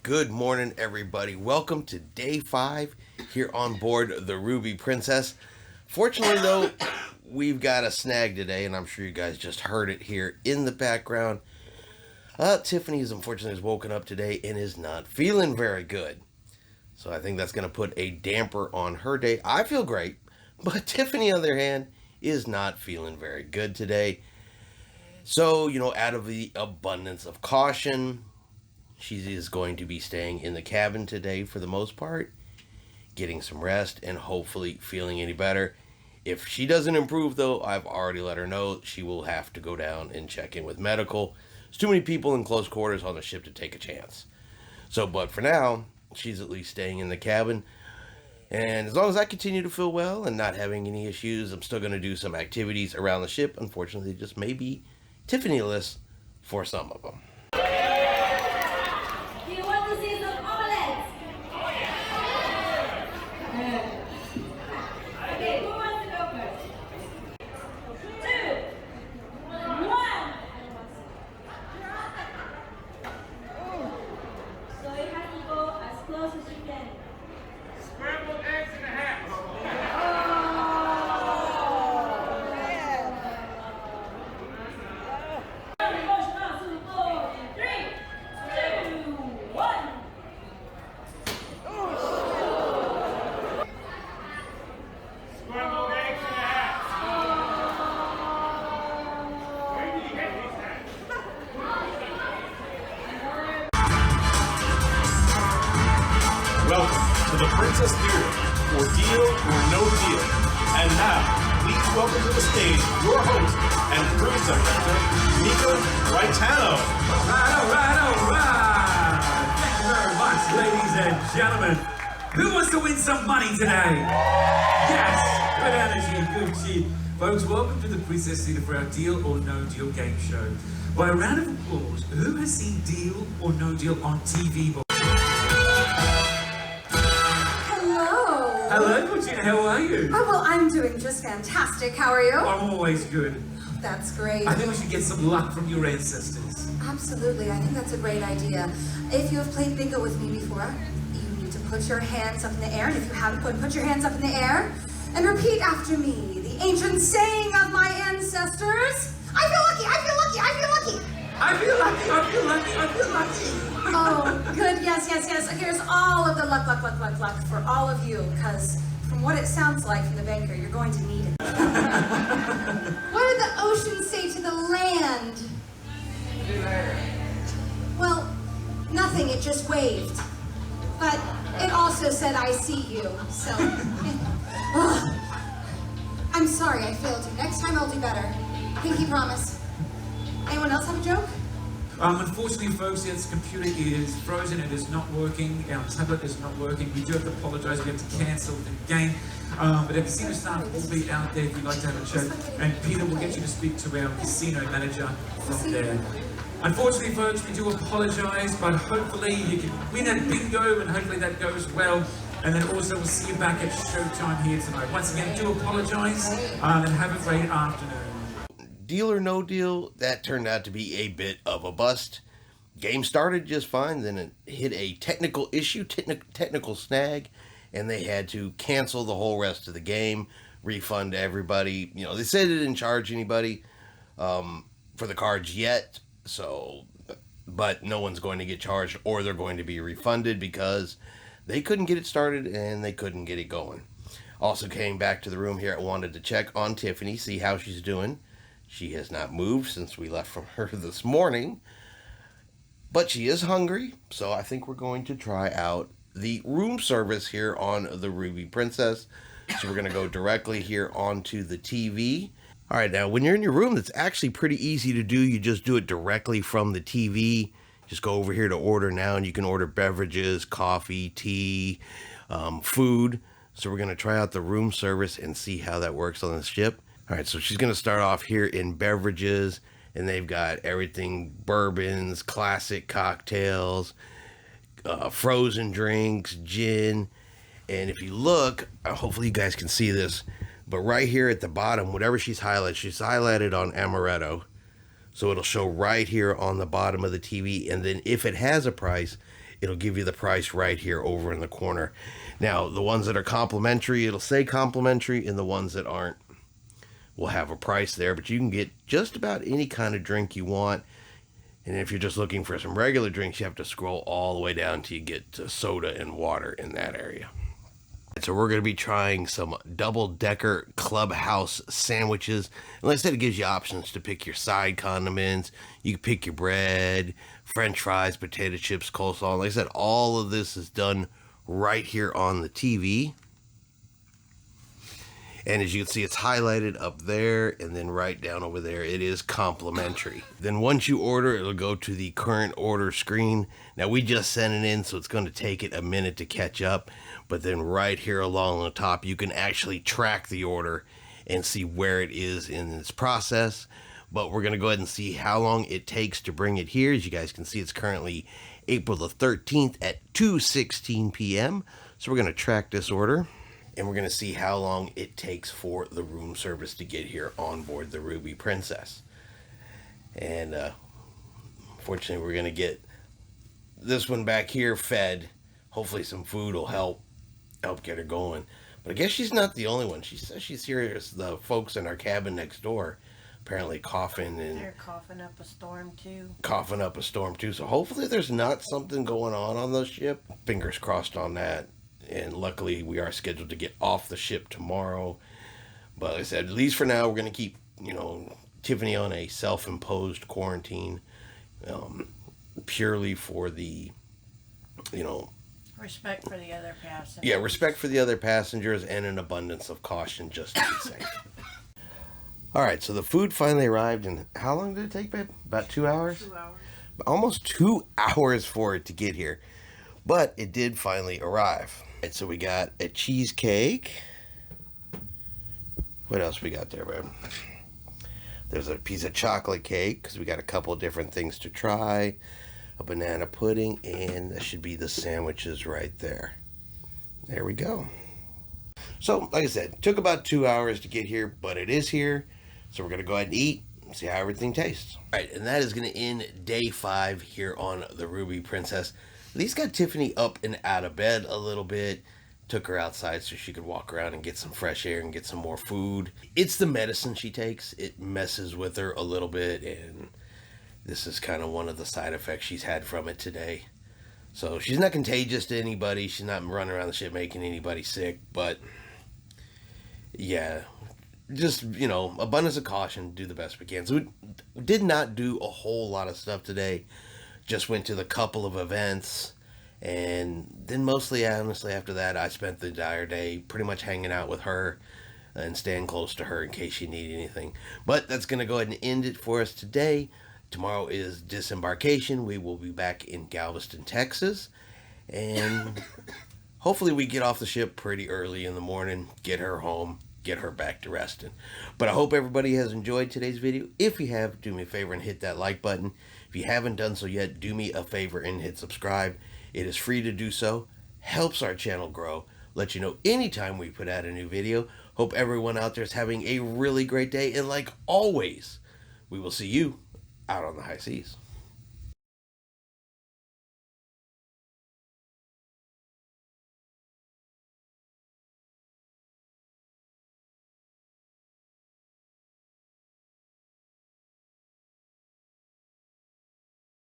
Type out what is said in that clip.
Good morning, everybody. Welcome to day 5 here on board the Ruby Princess. Fortunately, though, we've got a snag today, and I'm sure you guys just heard it here in the background. Tiffany is unfortunately woken up today and is not feeling very good. So I think that's going to put a damper on her day. I feel great, but Tiffany, on the other hand, is not feeling very good today. So, out of the abundance of caution, she is going to be staying in the cabin today for the most part, getting some rest and hopefully feeling any better. If she doesn't improve, though, I've already let her know she will have to go down and check in with medical. There's too many people in close quarters on the ship to take a chance. But for now, she's at least staying in the cabin. And as long as I continue to feel well and not having any issues, I'm still going to do some activities around the ship. Unfortunately, they just may be Tiffany-less for some of them. Do you want to see some omelets? Oh, yeah. Okay, who wants to go first? 2, 1. So you have to go as close as you can. Scrambled eggs and a half. Welcome to the Princess Theater, for Deal or No Deal. And now, please welcome to the stage your host and cruise director, Mika Raitano. All right. Thank you very much, ladies and gentlemen. Who wants to win some money today? Yes, good energy, good cheap. Folks, welcome to the Princess Theater for our Deal or No Deal game show. By a round of applause, who has seen Deal or No Deal on TV before? Hello, Georgina, how are you? Oh, well, I'm doing just fantastic. How are you? I'm always good. That's great. I think we should get some luck from your ancestors. Absolutely, I think that's a great idea. If you have played bingo with me before, you need to put your hands up in the air, and if you haven't, put your hands up in the air, and repeat after me the ancient saying of my ancestors. I feel lucky, I feel lucky, I feel lucky. I feel lucky, I feel lucky, I feel lucky. Oh, good, yes. Here's all of the luck for all of you, because from what it sounds like from the banker, you're going to need it. What did the ocean say to the land? Well, nothing, it just waved. But it also said, I see you, so. I'm sorry, I failed you. Next time I'll do better. Pinky promise. Anyone else have a joke? Unfortunately, folks, its computer is frozen. It is not working. Our tablet is not working. We do have to apologize. We have to cancel the game. But our casino staff will be out there if you'd like to have a chat. And Peter will get you to speak to our casino manager from there. Unfortunately, folks, we do apologize, but hopefully you can win at bingo, and hopefully that goes well. And then also we'll see you back at showtime here tonight. Once again, do apologize, and have a great afternoon. Deal or no deal, that turned out to be a bit of a bust. Game started just fine, then it hit a technical issue, technical snag, and they had to cancel the whole rest of the game, refund everybody. They said they didn't charge anybody for the cards yet, but no one's going to get charged or they're going to be refunded because they couldn't get it started and they couldn't get it going. Also came back to the room here. I wanted to check on Tiffany, see how she's doing. She has not moved since we left from her this morning, but she is hungry, so I think we're going to try out the room service here on the Ruby Princess. So we're going to go directly here onto the TV. All right, now when you're in your room, that's actually pretty easy to do. You just do it directly from the TV. Just go over here to order now, and you can order beverages, coffee, tea, food. So we're going to try out the room service and see how that works on the ship. All right, so she's going to start off here in beverages, and they've got everything, bourbons, classic cocktails, frozen drinks, gin. And if you look, hopefully you guys can see this, but right here at the bottom, whatever she's highlighted on amaretto. So it'll show right here on the bottom of the TV. And then if it has a price, it'll give you the price right here over in the corner. Now, the ones that are complimentary, it'll say complimentary, and the ones that aren't will have a price there, but you can get just about any kind of drink you want. And if you're just looking for some regular drinks, you have to scroll all the way down till you get to soda and water in that area. So we're going to be trying some double-decker clubhouse sandwiches. And like I said, it gives you options to pick your side condiments. You can pick your bread, french fries, potato chips, coleslaw. Like I said, all of this is done right here on the TV. And as you can see, it's highlighted up there, and then right down over there, it is complimentary. Then once you order, it'll go to the current order screen. Now, we just sent it in, so it's going to take it a minute to catch up. But then right here along the top, you can actually track the order and see where it is in its process. But we're going to go ahead and see how long it takes to bring it here. As you guys can see, it's currently April the 13th at 2:16 p.m. So we're going to track this order. And we're going to see how long it takes for the room service to get here on board the Ruby Princess. And fortunately, we're going to get this one back here fed. Hopefully some food will help get her going. But I guess she's not the only one. She says she's here. The folks in our cabin next door apparently coughing. And they're coughing up a storm too. Coughing up a storm too. So hopefully there's not something going on the ship. Fingers crossed on that. And luckily, we are scheduled to get off the ship tomorrow. But like I said, at least for now, we're going to keep, Tiffany on a self-imposed quarantine, purely for the, respect for the other passengers. Yeah, respect for the other passengers and an abundance of caution just to be safe. All right, so the food finally arrived, and how long did it take, babe? About 2 hours? 2 hours. Almost 2 hours for it to get here. But it did finally arrive. Right, so we got a cheesecake. What else we got there, babe? There's a piece of chocolate cake, because we got a couple different things to try. A banana pudding, and that should be the sandwiches right there. There we go. So, like I said, it took about 2 hours to get here, but it is here. So we're going to go ahead and eat and see how everything tastes. All right, and that is going to end day 5 here on the Ruby Princess. At least got Tiffany up and out of bed a little bit. Took her outside so she could walk around and get some fresh air and get some more food. It's the medicine she takes. It messes with her a little bit, and this is kind of one of the side effects she's had from it today. So she's not contagious to anybody. She's not running around the ship making anybody sick. But, yeah, just, abundance of caution. Do the best we can. So we did not do a whole lot of stuff today. Just went to the couple of events, and then mostly, honestly, after that, I spent the entire day pretty much hanging out with her and staying close to her in case she needed anything. But that's going to go ahead and end it for us today. Tomorrow is disembarkation. We will be back in Galveston, Texas, and hopefully we get off the ship pretty early in the morning, get her home, get her back to resting. But I hope everybody has enjoyed today's video. If you have, do me a favor and hit that like button. If you haven't done so yet, do me a favor and hit subscribe. It is free to do so. Helps our channel grow. Let you know anytime we put out a new video. Hope everyone out there is having a really great day. And like always, we will see you out on the high seas.